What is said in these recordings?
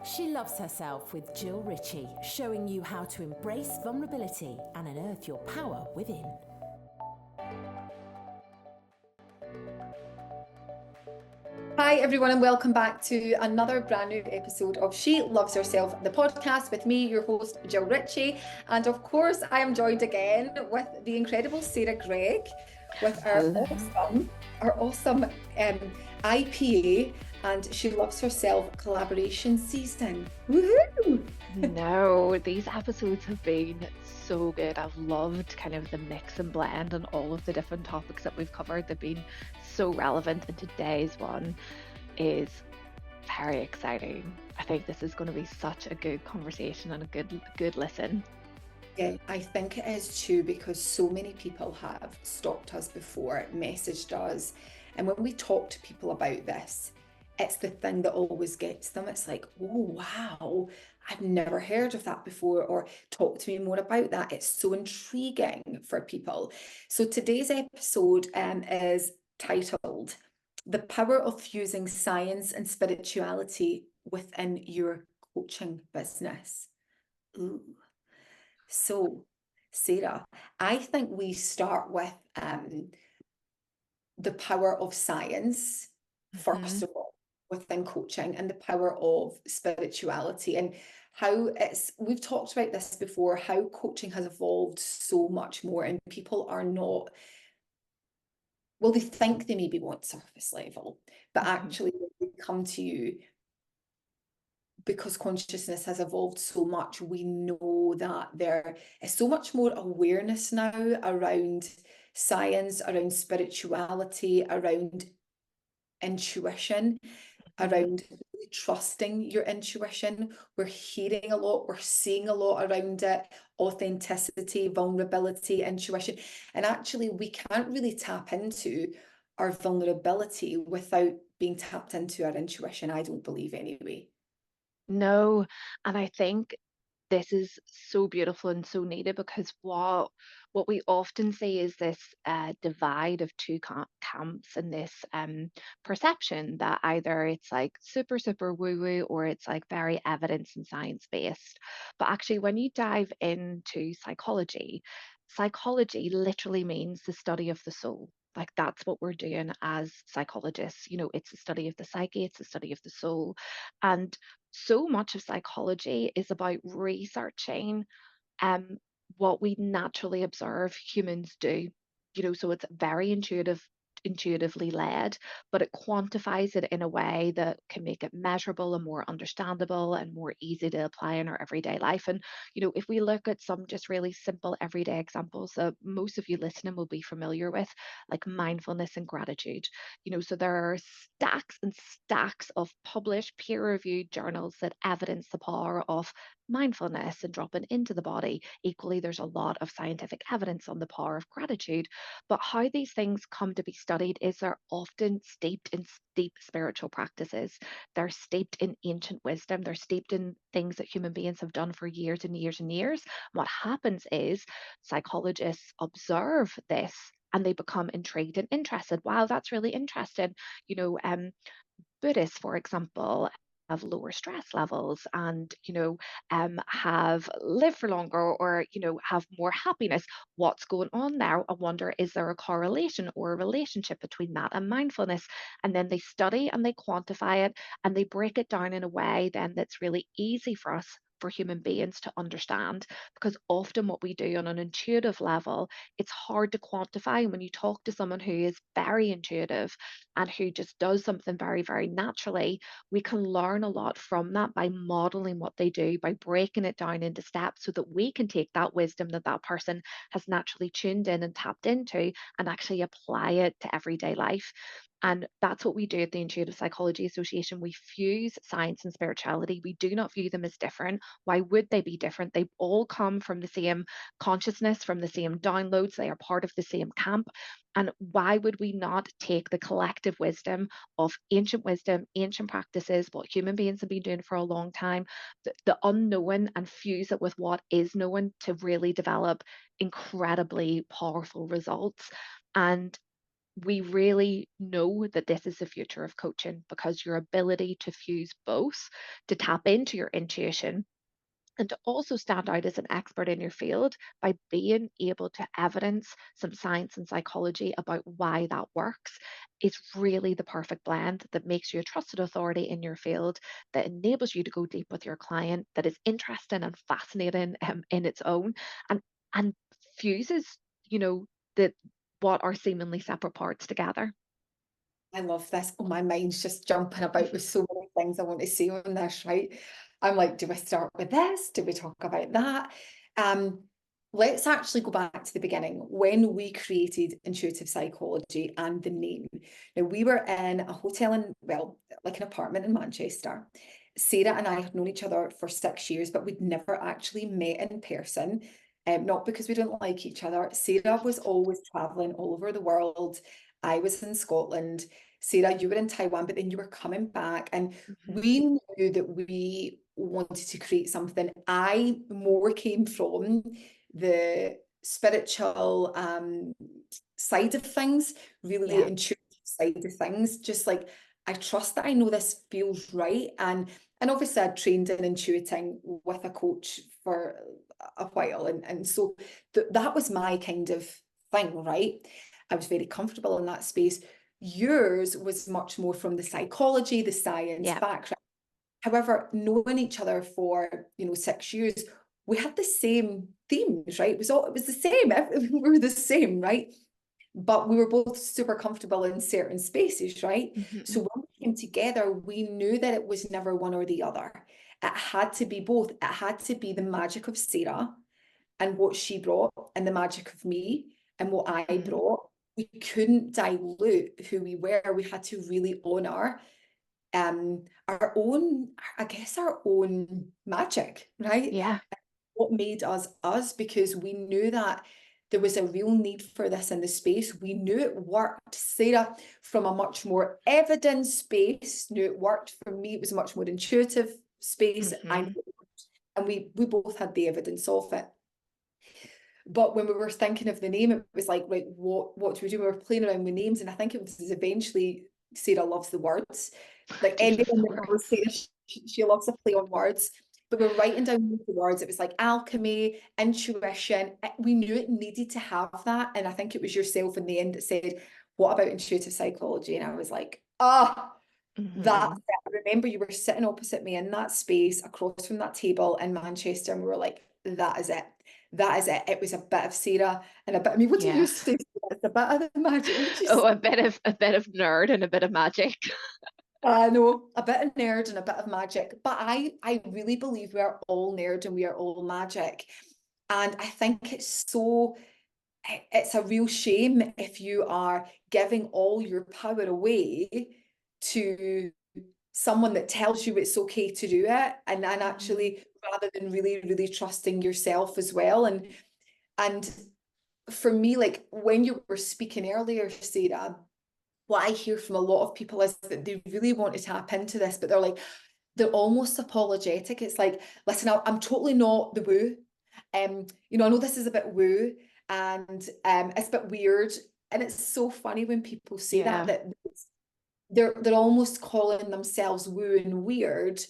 She loves herself with Jill Ritchie, showing you how to embrace vulnerability and unearth your power within. Hi, everyone, and welcome back to another brand new episode of She Loves Herself, the podcast with me, your host, Jill Ritchie. And of course, I am joined again with the incredible Sarah Gregg with our awesome IPA and She Loves Herself collaboration season. Woohoo! No, these episodes have been so good. I've loved kind of the mix and blend and all of the different topics that we've covered. They've been so relevant, and today's one is very exciting. I think this is going to be such a good conversation and a good listen. Yeah, I think it is too, because so many people have stopped us before, messaged us. And when we talk to people about this, it's the thing that always gets them. It's like, oh, wow, I've never heard of that before, or talk to me more about that. It's so intriguing for people. So today's episode is titled The Power of Fusing Science and Spirituality Within Your Coaching Business. Ooh. So, Sarah, I think we start with the power of science, first of all, within coaching, and the power of spirituality, and how we've talked about this before, how coaching has evolved so much more, and people are not, well, they think they maybe want surface level, but actually when they come to you, because consciousness has evolved so much, we know that there is so much more awareness now around science, around spirituality, around intuition, around really trusting your intuition. We're hearing a lot, we're seeing a lot around it, authenticity, vulnerability, intuition. And actually, we can't really tap into our vulnerability without being tapped into our intuition, I don't believe anyway. No, and I think this is so beautiful and so needed, because what we often see is this divide of two camps, and this perception that either it's like super woo woo, or it's like very evidence and science based. But actually, when you dive into psychology literally means the study of the soul. Like, that's what we're doing as psychologists. It's the study of the psyche, it's the study of the soul. And so much of psychology is about researching what we naturally observe humans do. So it's very intuitively led, but it quantifies it in a way that can make it measurable and more understandable and more easy to apply in our everyday life. And if we look at some just really simple everyday examples that most of you listening will be familiar with, like mindfulness and gratitude. So there are stacks and stacks of published peer-reviewed journals that evidence the power of mindfulness and dropping into the body. Equally, there's a lot of scientific evidence on the power of gratitude. But how these things come to be studied is they're often steeped in deep spiritual practices. They're steeped in ancient wisdom. They're steeped in things that human beings have done for years and years and years. What happens is psychologists observe this and they become intrigued and interested. Wow, that's really interesting. Buddhists, for example, have lower stress levels, and have lived for longer, or have more happiness. What's going on there? I wonder, is there a correlation or a relationship between that and mindfulness? And then they study and they quantify it, and they break it down in a way then that's really easy for us, for human beings, to understand. Because often what we do on an intuitive level, it's hard to quantify. When you talk to someone who is very intuitive and who just does something very, very naturally, we can learn a lot from that by modeling what they do, by breaking it down into steps, so that we can take that wisdom that that person has naturally tuned in and tapped into and actually apply it to everyday life. And that's what we do at the Intuitive Psychology Association. We fuse science and spirituality. We do not view them as different. Why would they be different? They all come from the same consciousness, from the same downloads. They are part of the same camp. And why would we not take the collective wisdom of ancient wisdom, ancient practices, what human beings have been doing for a long time, the unknown, and fuse it with what is known to really develop incredibly powerful results? And we really know that this is the future of coaching, because your ability to fuse both, to tap into your intuition and to also stand out as an expert in your field by being able to evidence some science and psychology about why that works, is really the perfect blend that makes you a trusted authority in your field, that enables you to go deep with your client, that is interesting and fascinating in its own, and and fuses, you know, the what are seemingly separate parts together. I love this. Oh, my mind's just jumping about with so many things I want to say on this, right? I'm like, do I start with this? Do we talk about that? Um, let's actually go back to the beginning when we created intuitive psychology and the name. Now, we were in a hotel in, well, like an apartment in Manchester. Sarah and I had known each other for 6 years, but we'd never actually met in person. Not because we didn't like each other. Sarah was always traveling all over the world. I was in Scotland. Sarah, you were in Taiwan, but then you were coming back, and Mhm. we knew that we wanted to create something. I more came from the spiritual side of things, really Yeah. intuitive side of things. Just like, I trust that I know this feels right, and obviously I'd trained in intuiting with a coach for a while, and so that was my kind of thing, right? I was very comfortable in that space. Yours was much more from the psychology, the science Yeah. background. However, knowing each other for 6 years, we had the same themes, right? It was the same. We were the same, right? But we were both super comfortable in certain spaces, right? So Mhm. when we came together, we knew that it was never one or the other. It had to be both. It had to be the magic of Sarah and what she brought, and the magic of me and what I Mhm. brought. We couldn't dilute who we were. We had to really honor our own, I guess, our own magic, right? Yeah. What made us us, because we knew that there was a real need for this in the space. We knew it worked. Sarah, from a much more evidence space, knew it worked. For me, it was a much more intuitive space. I knew Mhm. it worked. And we both had the evidence of it. But when we were thinking of the name, it was like, right, what do we do? We were playing around with names, and I think it was eventually Sarah loves the words. I Like do love anyone the that knows words. Sarah, she loves to play on words. But we were writing down the words. It was like alchemy, intuition. We knew it needed to have that. And I think it was yourself in the end that said, what about intuitive psychology? And I was like, that's Mhm. it. I remember you were sitting opposite me in that space across from that table in Manchester, and we were like, that is it. That is it. It was a bit of Sarah and a bit, I mean, what do you Yes. say? It's a bit of the magic. What did you Oh, say? a bit of nerd and a bit of magic. I know, a bit of nerd and a bit of magic. But I really believe we are all nerd and we are all magic. And I think it's a real shame if you are giving all your power away to someone that tells you it's okay to do it, and Mhm. actually, rather than really, really trusting yourself as well. And for me, like when you were speaking earlier, Sarah, what I hear from a lot of people is that they really want to tap into this, but they're almost apologetic. It's like, listen, I'm totally not the woo. I know this is a bit woo, and it's a bit weird. And it's so funny when people say that Yeah. that they're almost calling themselves woo and weird,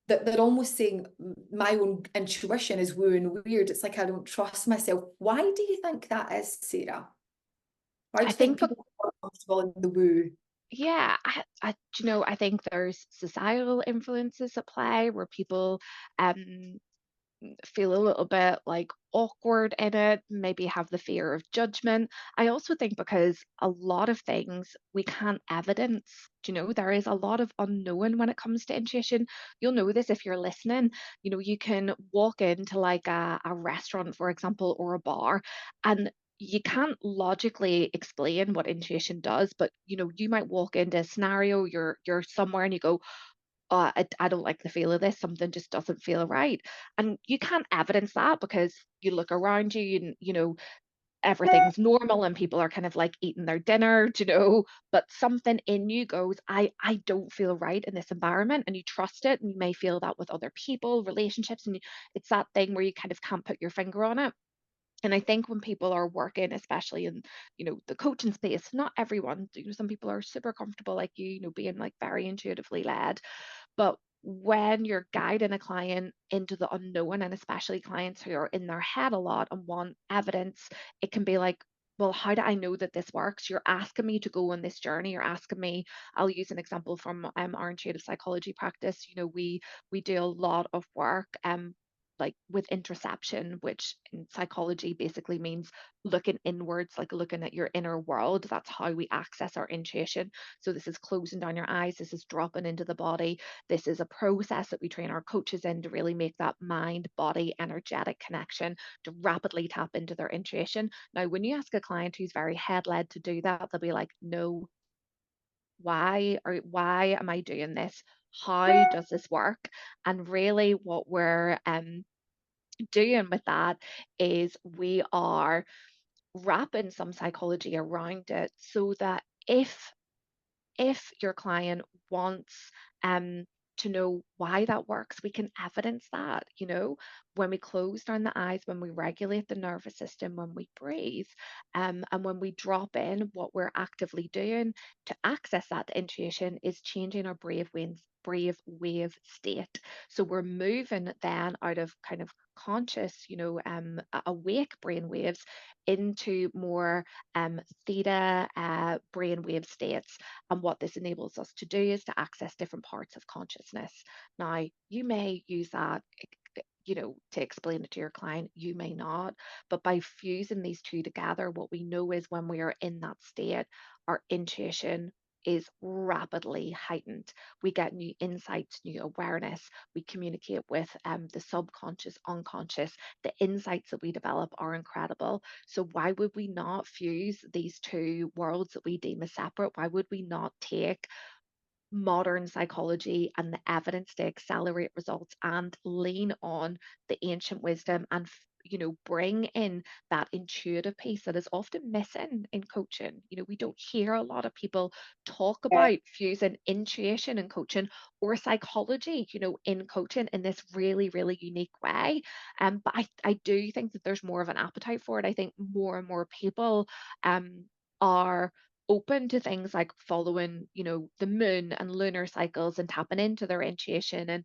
that they're almost saying my own intuition is woo and weird. It's like I don't trust myself. Why do you think that is, Sarah? Why do I you think think, people are comfortable in the woo? yeah, I think there's societal influences at play where people um feel a little bit like awkward in it, maybe have the fear of judgment. I also think because a lot of things we can't evidence, there is a lot of unknown when it comes to intuition. You'll know this if you're listening. You can walk into like a restaurant, for example, or a bar, and you can't logically explain what intuition does, but you might walk into a scenario, you're somewhere and you go, oh, I don't like the feel of this. Something just doesn't feel right. And you can't evidence that because you look around you and, everything's normal and people are kind of like eating their dinner, but something in you goes, I don't feel right in this environment. And you trust it. And you may feel that with other people, relationships. And it's that thing where you kind of can't put your finger on it. And I think when people are working, especially in, the coaching space, not everyone, some people are super comfortable like you, being like very intuitively led. But when you're guiding a client into the unknown, and especially clients who are in their head a lot and want evidence, it can be like, well, how do I know that this works? You're asking me to go on this journey. You're asking me, I'll use an example from our intuitive psychology practice. We do a lot of work like with interception, which in psychology basically means looking inwards, like looking at your inner world. That's how we access our intuition. So this is closing down your eyes, this is dropping into the body. This is a process that we train our coaches in to really make that mind body energetic connection, to rapidly tap into their intuition. Now, when you ask a client who's very head led to do that, they'll be like, no, why am I doing this? How does this work? And really, what we're doing with that is we are wrapping some psychology around it so that if your client wants to know why that works, we can evidence that, when we close down the eyes, when we regulate the nervous system, when we breathe, and when we drop in, what we're actively doing to access that intuition is changing our brave wave state. So we're moving then out of kind of conscious, awake brain waves into more theta brainwave states. And what this enables us to do is to access different parts of consciousness. Now, you may use that, to explain it to your client, you may not. But by fusing these two together, what we know is when we are in that state, our intuition is rapidly heightened. We get new insights, new awareness. We communicate with the subconscious, unconscious. The insights that we develop are incredible. So, why would we not fuse these two worlds that we deem as separate? Why would we not take modern psychology and the evidence to accelerate results and lean on the ancient wisdom and bring in that intuitive piece that is often missing in coaching? We don't hear a lot of people talk Yeah, about fusing intuition in coaching or psychology, in coaching in this really, really unique way. But I do think that there's more of an appetite for it. I think more and more people are open to things like following, the moon and lunar cycles and tapping into their intuition, and,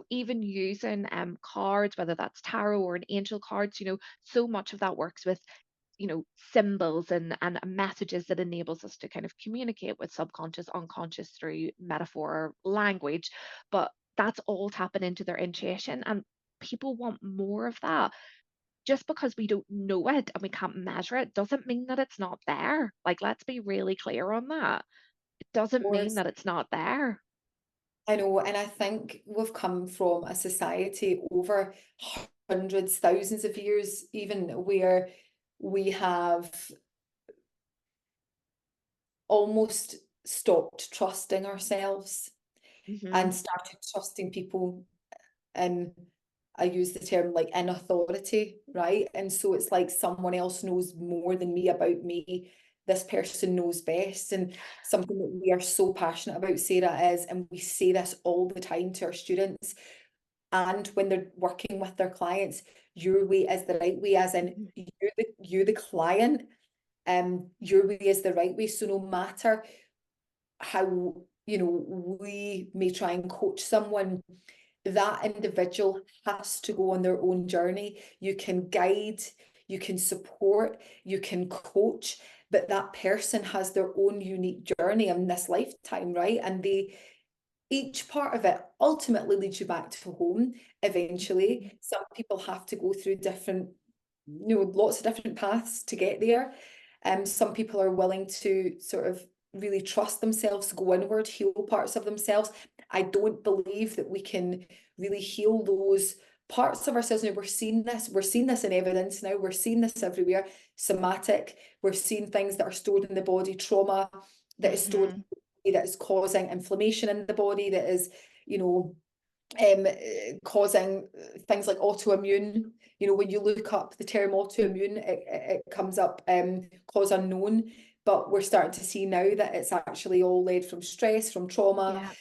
even using cards, whether that's tarot or an angel cards. So much of that works with, symbols and messages that enables us to kind of communicate with subconscious, unconscious through metaphor language. But that's all tapping into their intuition, and people want more of that. Just because we don't know it and we can't measure it doesn't mean that it's not there. Like, let's be really clear on that. It of doesn't mean course. that it's not there. I know, and I think we've come from a society over hundreds, thousands of years, even where we have almost stopped trusting ourselves Hmm. and started trusting people in, I use the term like in authority, right? And so it's like someone else knows more than me about me. This person knows best. And something that we are so passionate about, Sarah, is, and we say this all the time to our students, and when they're working with their clients, your way is the right way, as in Hmm. you're the client, your way is the right way. So no matter how, we may try and coach someone, that individual has to go on their own journey. You can guide, you can support, you can coach, but that person has their own unique journey in this lifetime, right? And each part of it ultimately leads you back to home eventually. Some people have to go through different, lots of different paths to get there. Some people are willing to sort of really trust themselves, go inward, heal parts of themselves. I don't believe that we can really heal those parts of ourselves. Now we're seeing this in evidence now, we're seeing this everywhere. Somatic, we're seeing things that are stored in the body, trauma that is stored Hmm. that is causing inflammation in the body, that is, causing things like autoimmune. When you look up the term autoimmune, it comes up cause unknown, but we're starting to see now that it's actually all led from stress, from trauma, Yeah.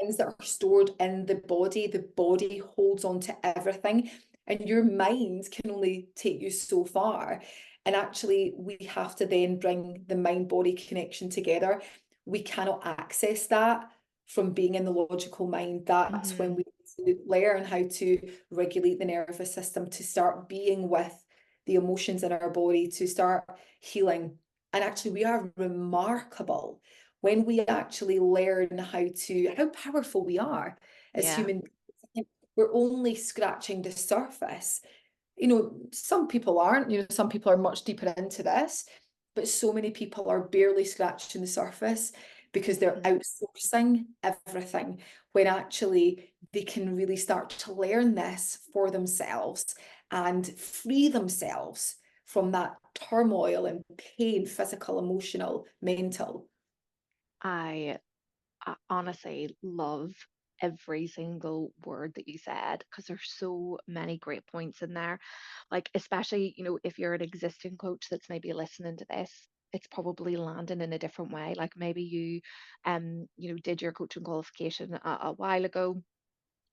things that are stored in the body. The body holds on to everything. and your mind can only take you so far. And actually, we have to then bring the mind-body connection together. We cannot access that from being in the logical mind. That's when we learn how to regulate the nervous system, to start being with the emotions in our body, to start healing. And actually, we are remarkable when we actually learn how powerful we are as Yeah. human beings. We're only scratching the surface. Some people aren't, some people are much deeper into this, but so many people are barely scratching the surface because they're outsourcing everything, when actually they can really start to learn this for themselves and free themselves from that turmoil and pain, physical, emotional, mental. I honestly love every single word that you said, because there's so many great points in there. Like, especially, if you're an existing coach that's maybe listening to this, it's probably landing in a different way. Like maybe you did your coaching qualification a while ago,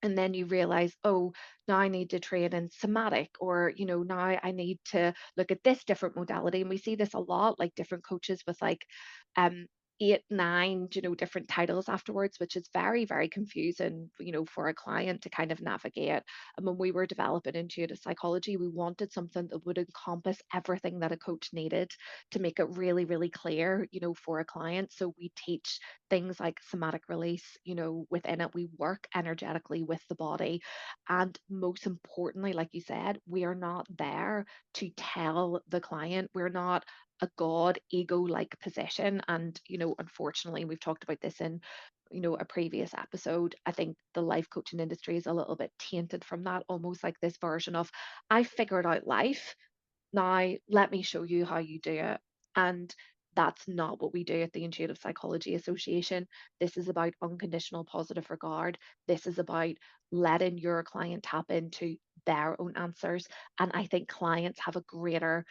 and then you realize, oh, now I need to train in somatic, or now I need to look at this different modality. And we see this a lot, like different coaches with like um 8, 9 different titles afterwards, which is very, very confusing, for a client to kind of navigate. And when we were developing intuitive psychology, we wanted something that would encompass everything that a coach needed to make it really, really clear, for a client. So we teach things like somatic release. Within it, we work energetically with the body. And most importantly, like you said, we are not there to tell the client. We're not a god ego like position. And unfortunately, we've talked about this in a previous episode. I think the life coaching industry is a little bit tainted from that, almost like this version of, I figured out life, now let me show you how you do it. And that's not what we do at the Intuitive Psychology Association. This is about unconditional positive regard. This is about letting your client tap into their own answers. And I think clients have a greater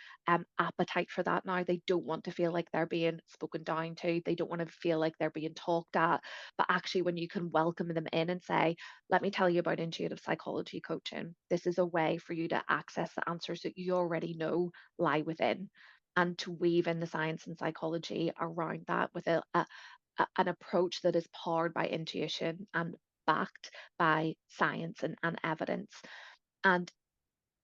appetite for that now. They don't want to feel like they're being spoken down to. They don't want to feel like they're being talked at. But actually, when you can welcome them in and say, let me tell you about intuitive psychology coaching. This is a way for you to access the answers that you already know lie within, and to weave in the science and psychology around that with an approach that is powered by intuition and backed by science and evidence. And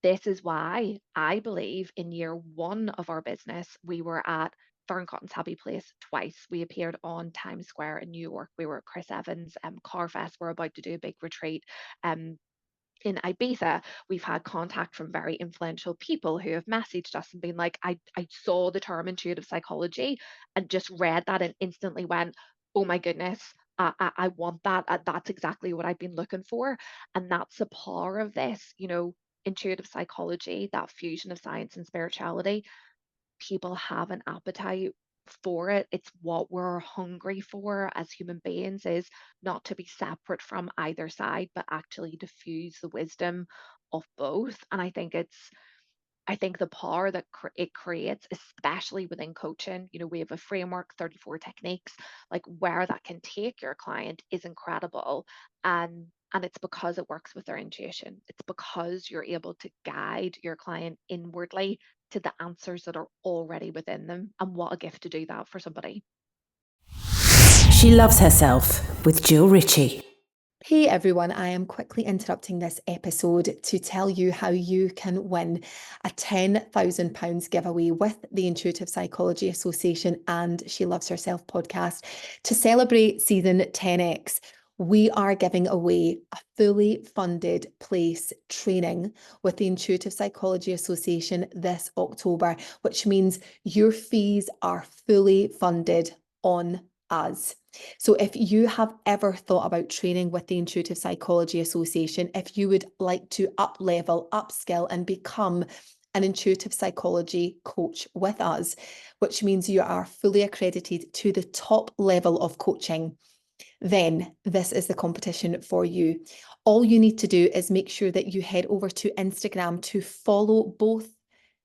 this is why I believe in year one of our business, we were at Fern Cotton's Happy Place twice. We appeared on Times Square in New York. We were at Chris Evans' Carfest. We're about to do a big retreat um, in Ibiza. We've had contact from very influential people who have messaged us and been like, I saw the term intuitive psychology and just read that and instantly went, oh my goodness, I want that. That's exactly what I've been looking for. And that's the power of this, intuitive psychology, that fusion of science and spirituality. People have an appetite for it. It's what we're hungry for as human beings, is not to be separate from either side, but actually to fuse the wisdom of both. And I think the power that it creates, especially within coaching, we have a framework, 34 techniques, like where that can take your client is incredible. And it's because it works with their intuition. It's because you're able to guide your client inwardly to the answers that are already within them. And what a gift to do that for somebody. She Loves Herself with Jill Ritchie. Hey everyone, I am quickly interrupting this episode to tell you how you can win a £10,000 giveaway with the Intuitive Psychology Association and She Loves Herself podcast. To celebrate season 10X, we are giving away a fully funded place training with the Intuitive Psychology Association this October, which means your fees are fully funded on us. So if you have ever thought about training with the Intuitive Psychology Association, if you would like to up level, upskill and become an intuitive psychology coach with us, which means you are fully accredited to the top level of coaching, then this is the competition for you. All you need to do is make sure that you head over to Instagram to follow both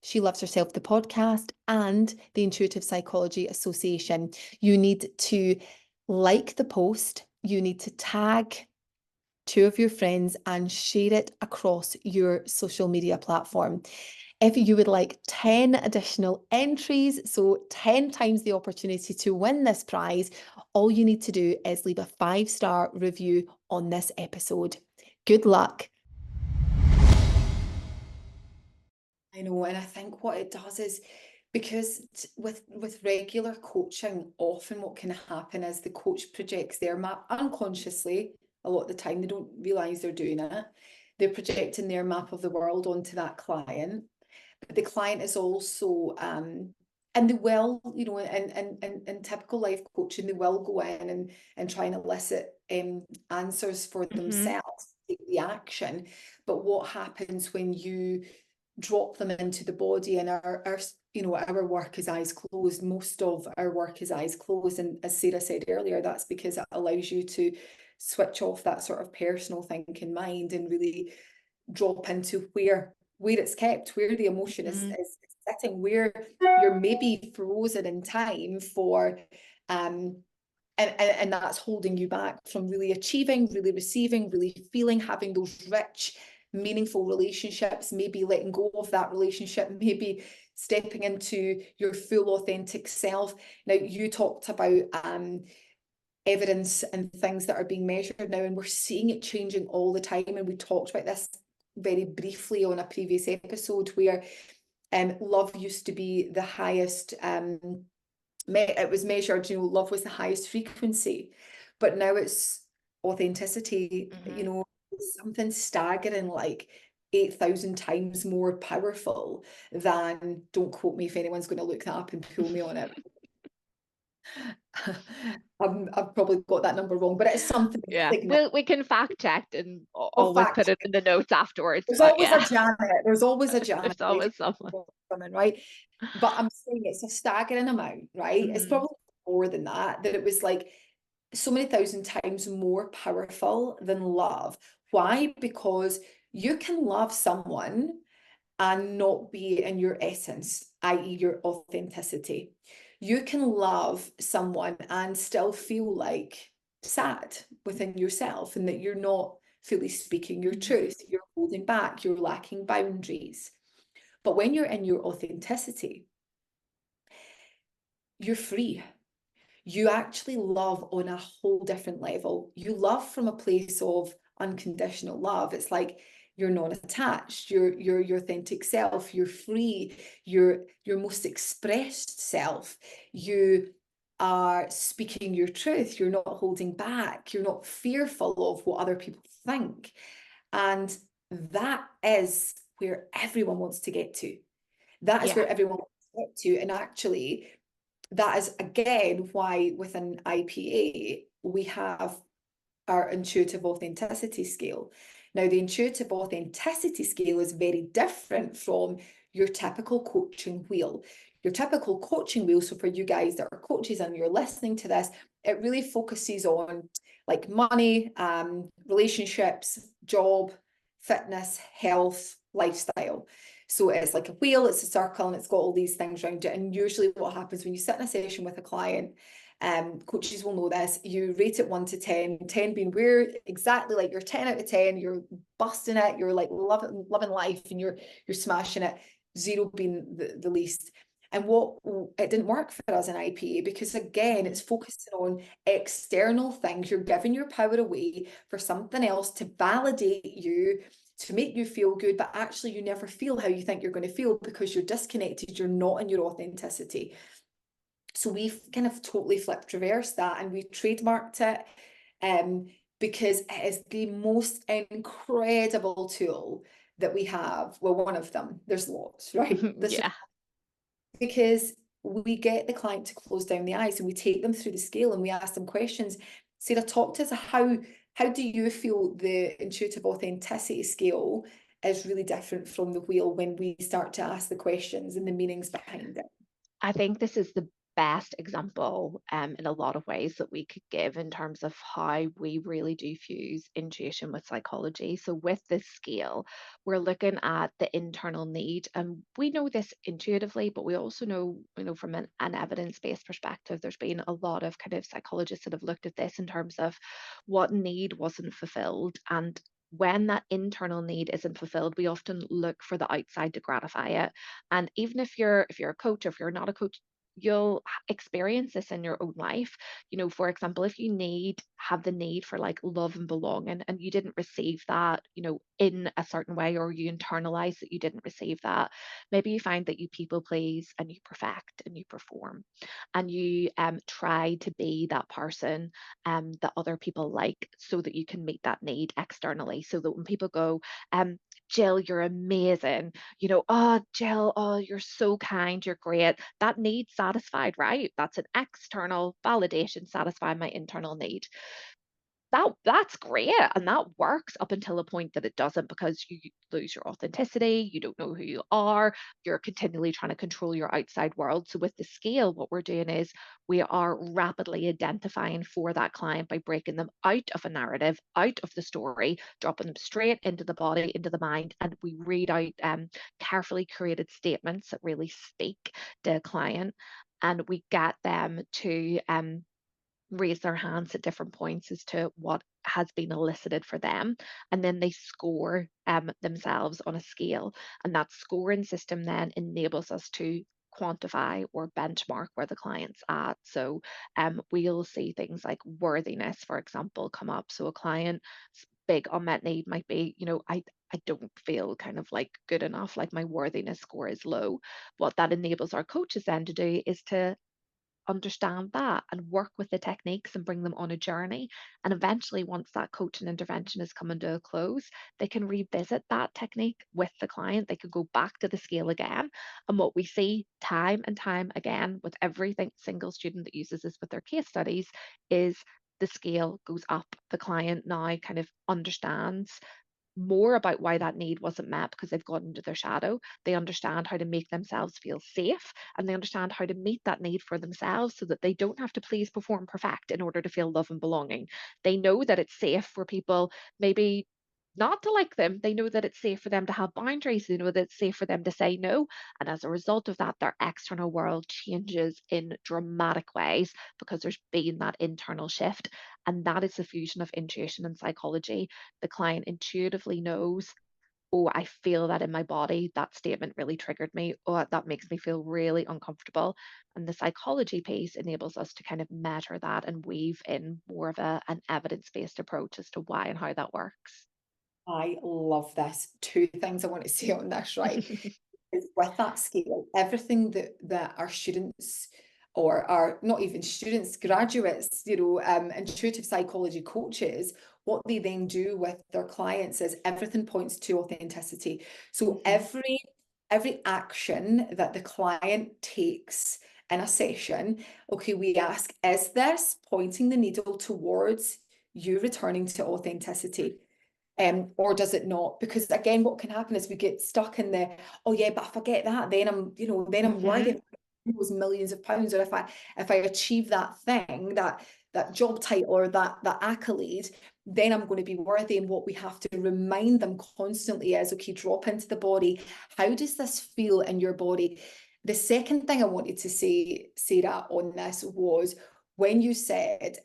She Loves Herself, the podcast, and the Intuitive Psychology Association. You need to like the post, you need to tag 2 of your friends, and share it across your social media platform. If you would like 10 additional entries, so 10 times the opportunity to win this prize, all you need to do is leave a 5-star review on this episode. Good luck. I know, and I think what it does is, because with regular coaching, often what can happen is the coach projects their map unconsciously. A lot of the time they don't realize they're doing it. They're projecting their map of the world onto that client, but the client is also and they will, you know, in typical life coaching, they will go in and try and elicit answers for themselves, take the action. But what happens when you drop them into the body, and our you know, our work is eyes closed. Most of our work is eyes closed, and as Sarah said earlier, that's because it allows you to switch off that sort of personal thinking mind and really drop into where it's kept, where the emotion is sitting, where you're maybe frozen in time for and that's holding you back from really achieving, really receiving, really feeling, having those rich, meaningful relationships, maybe letting go of that relationship, maybe stepping into your full authentic self. Now, you talked about evidence and things that are being measured now, and we're seeing it changing all the time. And we talked about this very briefly on a previous episode, where love used to be the highest, it was measured, you know, love was the highest frequency, but now it's authenticity, you know, something staggering like 8,000 times more powerful than, don't quote me if anyone's going to look that up and pull me on it. I've probably got that number wrong, but it's something. Yeah, we can fact check and always fact put it check. in the notes afterwards. There's But always yeah, a Janet. There's always a Janet. there's always someone. Right? But I'm saying it's a staggering amount, right? It's probably more than that, that it was like so many thousand times more powerful than love. Why? Because you can love someone and not be in your essence, i.e., your authenticity. You can love someone and still feel like sad within yourself, and that you're not fully speaking your truth, you're holding back, you're lacking boundaries. But when you're in your authenticity, you're free. You actually love on a whole different level. You love from a place of unconditional love. It's like you're non-attached, you're your authentic self, you're free, you're your most expressed self. You are speaking your truth, you're not holding back, you're not fearful of what other people think. And that is where everyone wants to get to. That is where everyone wants to get to. And actually, that is again why within IPA we have our intuitive authenticity scale. Now, the intuitive authenticity scale is very different from your typical coaching wheel. Your typical coaching wheel, so for you guys that are coaches and you're listening to this, it really focuses on like money, relationships, job, fitness, health, lifestyle. So it's like a wheel, it's a circle, and it's got all these things around it. And usually what happens when you sit in a session with a client, coaches will know this, you rate it 1 to 10, 10 being where exactly like you're 10 out of 10, you're busting it, you're like loving life and you're smashing it, 0 being the least. And what it didn't work for us in IPA, because again, it's focusing on external things. You're giving your power away for something else to validate you, to make you feel good, but actually you never feel how you think you're going to feel because you're disconnected, you're not in your authenticity. So we've kind of totally flipped reverse that, and we trademarked it because it is the most incredible tool that we have. Well, one of them, there's lots, right? Because we get the client to close down the eyes and we take them through the scale and we ask them questions. Sarah, talk to us, how do you feel the intuitive authenticity scale is really different from the wheel when we start to ask the questions and the meanings behind it? I think this is the best example in a lot of ways that we could give in terms of how we really do fuse intuition with psychology. So with this scale, we're looking at the internal need, and we know this intuitively, but we also know, from an evidence-based perspective, there's been a lot of kind of psychologists that have looked at this in terms of what need wasn't fulfilled. And when that internal need isn't fulfilled, we often look for the outside to gratify it. And even if you're a coach, or if you're not a coach, you'll experience this in your own life. For example, if you have the need for like love and belonging, and you didn't receive that, in a certain way, or you internalize that you didn't receive that, maybe you find that you people please and you perfect and you perform, and you try to be that person that other people like, so that you can meet that need externally, so that when people go, Jill, you're amazing, oh, Jill, oh, you're so kind, you're great. That need satisfied, right? That's an external validation satisfying my internal need. That's great, and that works up until a point that it doesn't, because you lose your authenticity, you don't know who you are, you're continually trying to control your outside world. So with the scale, what we're doing is we are rapidly identifying for that client by breaking them out of a narrative, out of the story, dropping them straight into the body, into the mind, and we read out carefully curated statements that really speak to a client, and we get them to raise their hands at different points as to what has been elicited for them, and then they score themselves on a scale, and that scoring system then enables us to quantify or benchmark where the client's at. So we'll see things like worthiness, for example, come up. So a client's big unmet need might be, I don't feel kind of like good enough, like my worthiness score is low. What that enables our coaches then to do is to understand that and work with the techniques and bring them on a journey. And eventually, once that coaching intervention is coming to a close, they can revisit that technique with the client. They could go back to the scale again. And what we see time and time again with single student that uses this with their case studies is the scale goes up. The client now kind of understands more about why that need wasn't met, because they've gone into their shadow. They understand how to make themselves feel safe, and they understand how to meet that need for themselves, so that they don't have to please, perform, perfect in order to feel love and belonging. They know that it's safe for people maybe not to like them. They know that it's safe for them to have boundaries. They know that it's safe for them to say no. And as a result of that, their external world changes in dramatic ways, because there's been that internal shift. And that is the fusion of intuition and psychology. The client intuitively knows, oh, I feel that in my body. That statement really triggered me. Oh, that makes me feel really uncomfortable. And the psychology piece enables us to kind of measure that and weave in more of an evidence-based approach as to why and how that works. I love this. Two things I want to say on this, right? Is with that scale, everything that our students, or our not even students, graduates, intuitive psychology coaches, what they then do with their clients is everything points to authenticity. So every action that the client takes in a session, okay, we ask, is this pointing the needle towards you returning to authenticity? Or does it not? Because again, what can happen is we get stuck in the, oh yeah, but if I get that, then I'm worthy of those millions of pounds. Or if I achieve that thing, that job title, or that accolade, then I'm going to be worthy. And what we have to remind them constantly is, okay, drop into the body. How does this feel in your body? The second thing I wanted to say, Sarah, on this was when you said,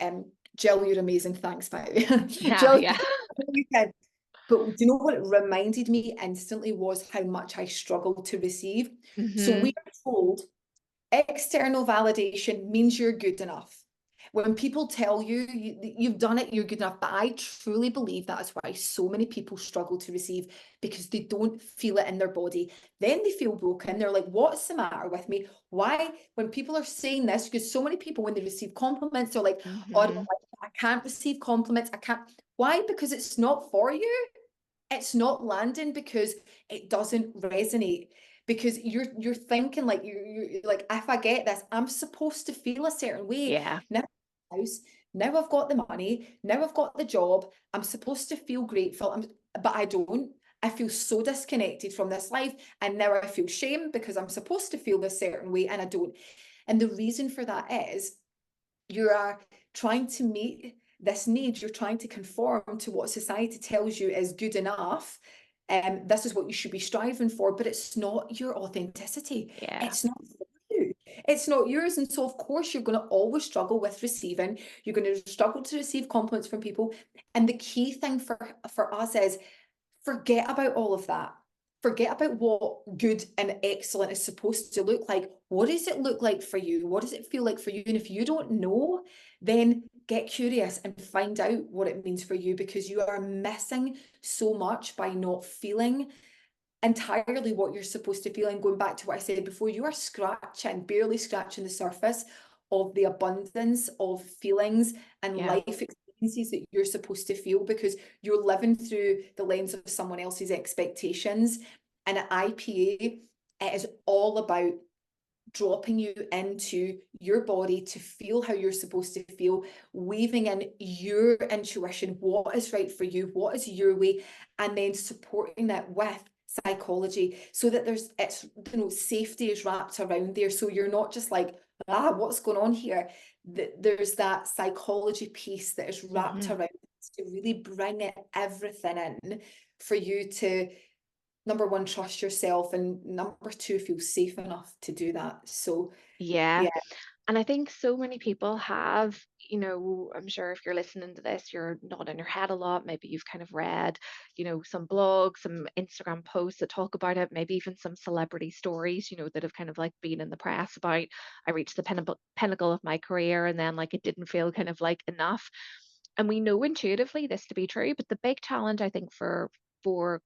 Jill, you're amazing. Thanks, by the way. Yeah, Jill, yeah. you said, but do you know what it reminded me instantly was how much I struggled to receive. So we are told external validation means you're good enough. When people tell you, you've done it, you're good enough. But I truly believe that is why so many people struggle to receive, because they don't feel it in their body. Then they feel broken. They're like, what's the matter with me? Why, when people are saying this, because so many people, when they receive compliments, they're like, oh, I can't receive compliments. I can't. Why? Because it's not for you. It's not landing because it doesn't resonate, because you're thinking like you're like, if I get this, I'm supposed to feel a certain way. Yeah. Now house, now I've got the money, now I've got the job, I'm supposed to feel grateful, but I don't. I feel so disconnected from this life, and now I feel shame because I'm supposed to feel this certain way and I don't. And the reason for that is you are trying to meet this need, you're trying to conform to what society tells you is good enough. This is what you should be striving for, but it's not your authenticity. Yeah. It's not you. It's not yours. And so, of course, you're going to always struggle with receiving. You're going to struggle to receive compliments from people. And the key thing for us is forget about all of that. Forget about what good and excellent is supposed to look like. What does it look like for you? What does it feel like for you? And if you don't know, then get curious and find out what it means for you, because you are missing so much by not feeling entirely what you're supposed to feel. And going back to what I said before, you are barely scratching the surface of the abundance of feelings and Yeah. life experiences that you're supposed to feel, because you're living through the lens of someone else's expectations. And at IPA, it is all about dropping you into your body to feel how you're supposed to feel, weaving in your intuition, what is right for you, what is your way, and then supporting that with psychology, so that safety is wrapped around there. So you're not just like, what's going on here? There's that psychology piece that is wrapped around to really bring everything in for you to, number one, trust yourself, and number two, feel safe enough to do that. So Yeah. yeah, And I think so many people have, I'm sure if you're listening to this, you're nodding your head a lot. Maybe you've kind of read, some blogs, some Instagram posts that talk about it, maybe even some celebrity stories, that have kind of like been in the press about, I reached the pinnacle of my career and then like it didn't feel kind of like enough. And we know intuitively this to be true, but the big challenge I think for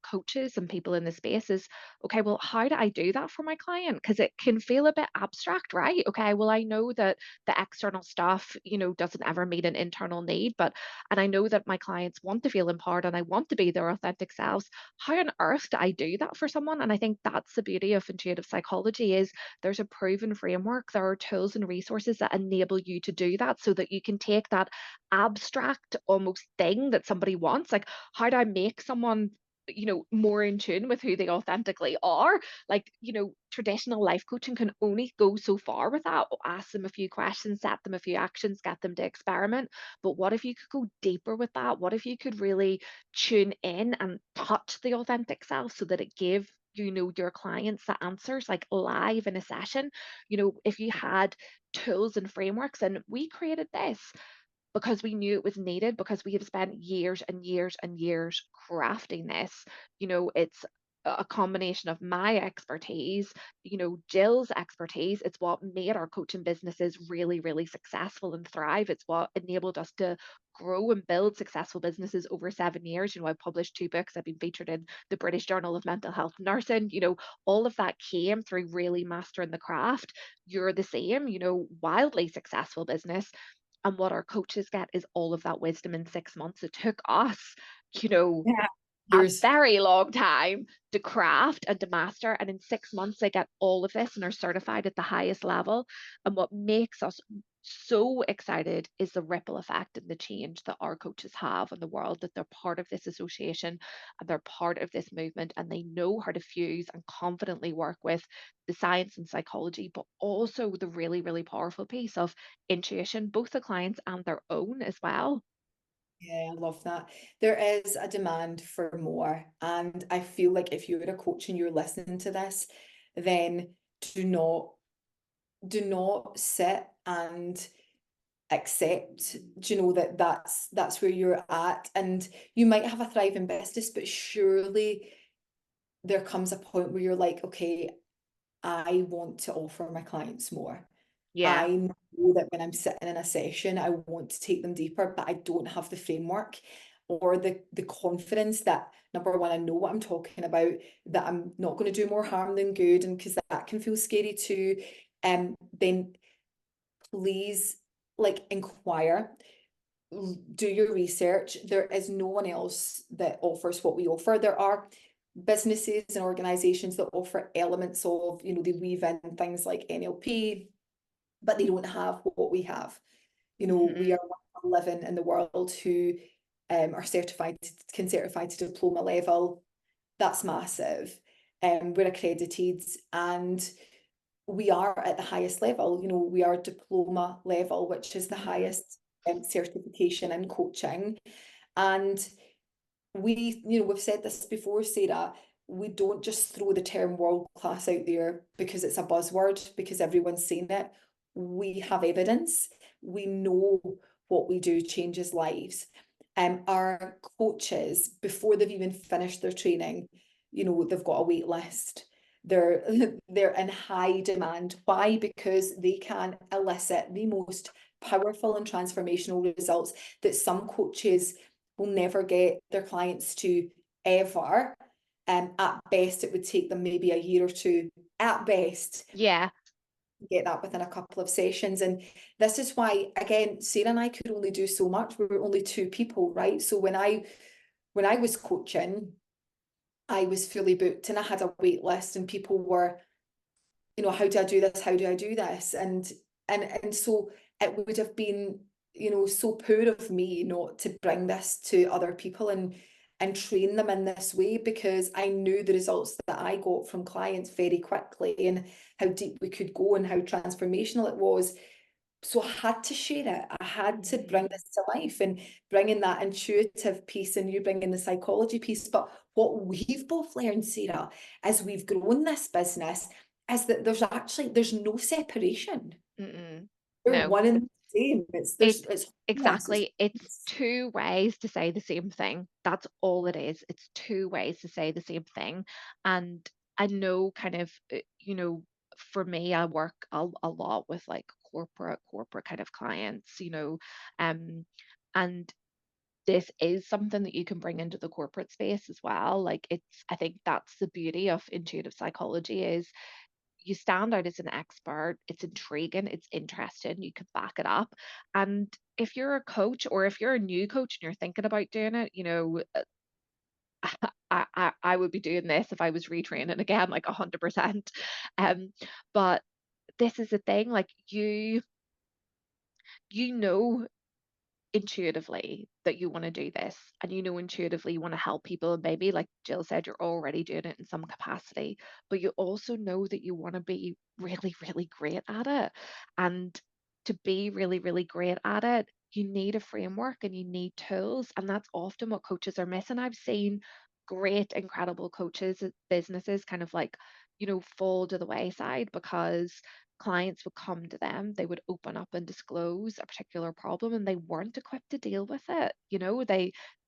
coaches and people in the space is, okay, well, how do I do that for my client? Because it can feel a bit abstract, right? Okay, well, I know that the external stuff, doesn't ever meet an internal need, and I know that my clients want to feel empowered and I want to be their authentic selves. How on earth do I do that for someone? And I think that's the beauty of intuitive psychology is there's a proven framework. There are tools and resources that enable you to do that so that you can take that abstract almost thing that somebody wants, like how do I make someone more in tune with who they authentically are. Like, traditional life coaching can only go so far with that. Ask them a few questions, set them a few actions, get them to experiment. But what if you could go deeper with that? What if you could really tune in and touch the authentic self so that it gave your clients the answers like live in a session? If you had tools and frameworks, and we created this because we knew it was needed, because we have spent years and years and years crafting this. It's a combination of my expertise, Jill's expertise. It's what made our coaching businesses really, really successful and thrive. It's what enabled us to grow and build successful businesses over 7 years. I've published 2 books. I've been featured in the British Journal of Mental Health Nursing. All of that came through really mastering the craft. You're the same, wildly successful business, and what our coaches get is all of that wisdom in 6 months. It took us, you know, yeah, a yours. very long time to craft and to master. And in 6 months, they get all of this and are certified at the highest level. And what makes us so excited is the ripple effect and the change that our coaches have in the world, that they're part of this association and they're part of this movement, and they know how to fuse and confidently work with the science and psychology, but also the really, really powerful piece of intuition, both the clients and their own as well. Yeah, I love that. There is a demand for more. And I feel like if you're a coach and you're listening to this, then do not do not sit and accept, that that's where you're at. And you might have a thriving business, but surely there comes a point where you're like, okay, I want to offer my clients more. Yeah. I know that when I'm sitting in a session, I want to take them deeper, but I don't have the framework or the confidence that, number one, I know what I'm talking about, that I'm not going to do more harm than good, and because that can feel scary too. Then please, like, inquire, do your research. There is no one else that offers what we offer. There are businesses and organizations that offer elements of, they weave in things like NLP, but they don't have what we have. We Hmm. are 11 in the world who are can certify to diploma level. That's massive. We're accredited, and we are at the highest level. You know, we are diploma level, which is the highest certification in coaching. And we, you know, we've said this before, Sarah, we don't just throw the term world class out there because it's a buzzword, because everyone's saying it. We have evidence. We know what we do changes lives. Our coaches, before they've even finished their training, you know, they've got a wait list. They're they're in high demand. Why? Because they can elicit the most powerful and transformational results that some coaches will never get their clients to ever. At best, it would take them maybe a year or two, at best, Yeah. to get that within a couple of sessions. And this is why, again, Sarah and I could only do so much. We were only two people, right? So when I was coaching, I was fully booked and I had a wait list, and people were, you know, how do I do this? How do I do this? And so it would have been, you know, so poor of me not to bring this to other people and train them in this way, because I knew the results that I got from clients very quickly and how deep we could go and how transformational it was. So I had to share it. I had to bring this to life and bring in that intuitive piece, and you bring in the psychology piece. But what we've both learned, Sarah, as we've grown this business, is that there's no separation. Mm-mm. They're No. one and the same. It It's wholeness, it's exactly, it's two ways to say the same thing. That's all it is. It's two ways to say the same thing. And I know kind of, for me, I work a lot with like corporate kind of clients, and this is something that you can bring into the corporate space as well. Like I think that's the beauty of intuitive psychology is you stand out as an expert, it's intriguing, it's interesting, you can back it up. And if you're a coach or if you're a new coach and you're thinking about doing it, I would be doing this if I was retraining again, like 100%. Um, but this is the thing, like you know intuitively that you want to do this, and you know intuitively you want to help people, and maybe like Jill said, you're already doing it in some capacity, but you also know that you want to be really really great at it. And to be really really great at it, you need a framework and you need tools, and that's often what coaches are missing. I've seen great incredible coaches at businesses kind of like fall to the wayside because clients would come to them, they would open up and disclose a particular problem, and they weren't equipped to deal with it.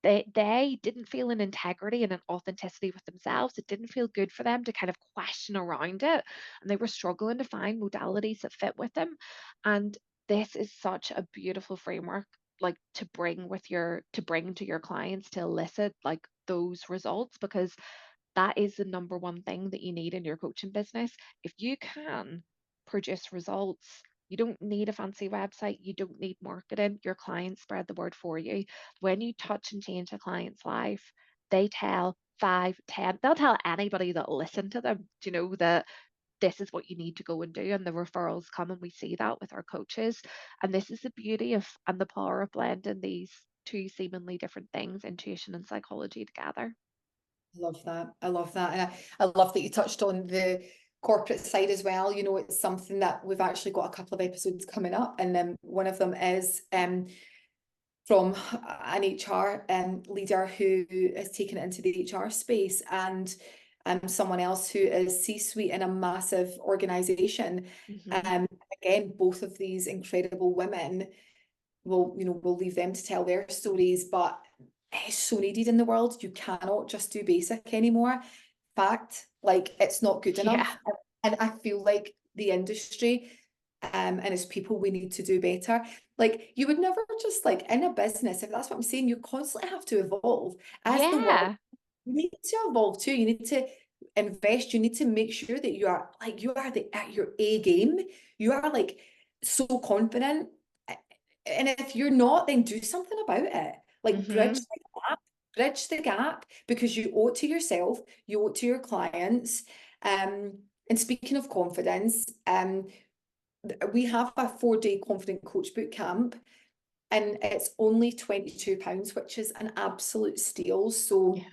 They didn't feel an integrity and an authenticity with themselves. It didn't feel good for them to kind of question around it, and they were struggling to find modalities that fit with them. And this is such a beautiful framework, like to bring to your clients to elicit like those results, because that is the number one thing that you need in your coaching business. If you can produce results, you don't need a fancy website, you don't need marketing. Your clients spread the word for you. When you touch and change a client's life, they tell five, 10, they'll tell anybody that'll listen to them, that this is what you need to go and do. And the referrals come, and we see that with our coaches. And this is the beauty of and the power of blending these two seemingly different things, intuition and psychology, together. I love that. I love that. And I love that you touched on the corporate side as well. You know, it's something that we've actually got a couple of episodes coming up. And then one of them is from an HR leader who has taken it into the HR space, and someone else who is C-suite in a massive organization. Hmm. Again, both of these incredible women, we'll leave them to tell their stories, but it's so needed in the world. You cannot just do basic anymore. Fact, like it's not good Yeah. enough. And I feel like the industry, and as people, we need to do better. Like you would never just like in a business, if that's what I'm saying, you constantly have to evolve as the world. Yeah. You need to evolve too. You need to invest. You need to make sure that you are at your A game. You are like so confident. And if you're not, then do something about it. Like Hmm. bridge the gap, because you owe it to yourself, you owe it to your clients. And speaking of confidence, we have a 4-day confident coach boot camp, and it's only £22, which is an absolute steal. So Yeah.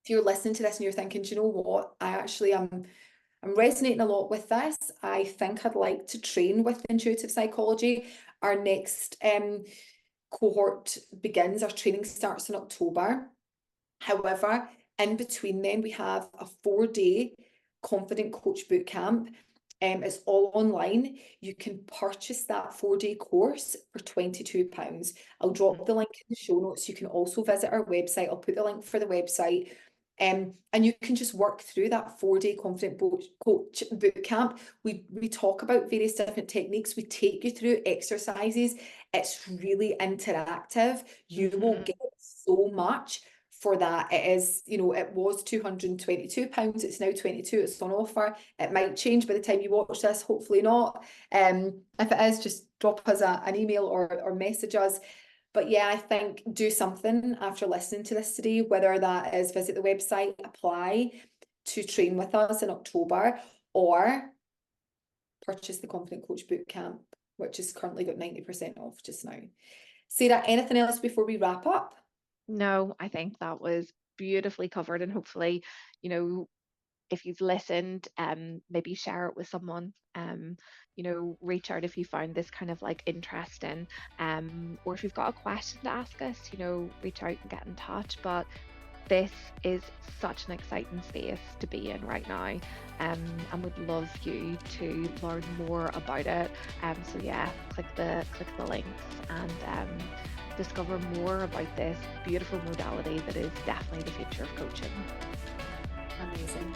if you're listening to this and you're thinking, do you know what? I actually am I'm resonating a lot with this. I think I'd like to train with intuitive psychology. Our next cohort begins, our training starts in October. However, in between then, we have a 4-day Confident Coach Bootcamp. It's all online. You can purchase that 4-day course for £22. I'll drop the link in the show notes. You can also visit our website. I'll put the link for the website. And you can just work through that 4-day Confident Coach Bootcamp. We talk about various different techniques. We take you through exercises. It's really interactive. You will get so much for that. It is, you know, it was £222. It's now 22. It's on offer. It might change by the time you watch this, hopefully not. If it is, just drop us an email or message us. But yeah, I think do something after listening to this today, whether that is visit the website, apply to train with us in October, or purchase the Confident Coach Bootcamp, which is currently got 90% off just now. Sarah, anything else before we wrap up? No, I think that was beautifully covered, and hopefully, you know, if you've listened, maybe share it with someone. You know, reach out if you found this kind of like interesting, or if you've got a question to ask us, you know, reach out and get in touch. But this is such an exciting space to be in right now, and would love you to learn more about it. So yeah, click the links and discover more about this beautiful modality that is definitely the future of coaching. Amazing.